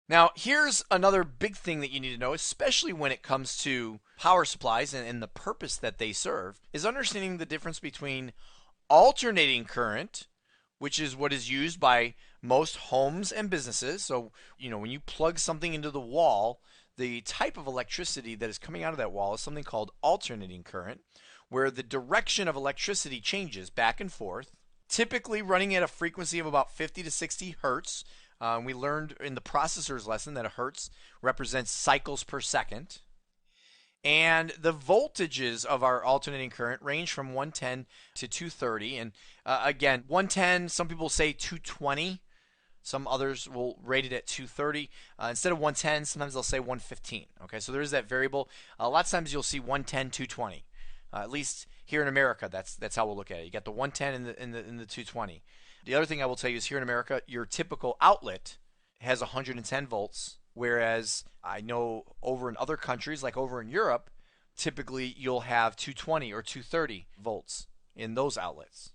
Now, here's another big thing that you need to know, especially when it comes to power supplies and the purpose that they serve, is understanding the difference between alternating current, which is what is used by most homes and businesses. So, when you plug something into the wall, the type of electricity that is coming out of that wall is something called alternating current, where the direction of electricity changes back and forth, typically running at a frequency of about 50 to 60 hertz. We learned in the processors lesson that a hertz represents cycles per second. And the voltages of our alternating current range from 110 to 230. And again, 110, some people say 220. Some others will rate it at 230. Instead of 110, sometimes they'll say 115. Okay, so there is that variable. A lot of times you'll see 110, 220. At least here in America, that's how we'll look at it. You got the 110 and the 220. The other thing I will tell you is here in America, your typical outlet has 110 volts, whereas I know over in other countries, like over in Europe, typically you'll have 220 or 230 volts in those outlets.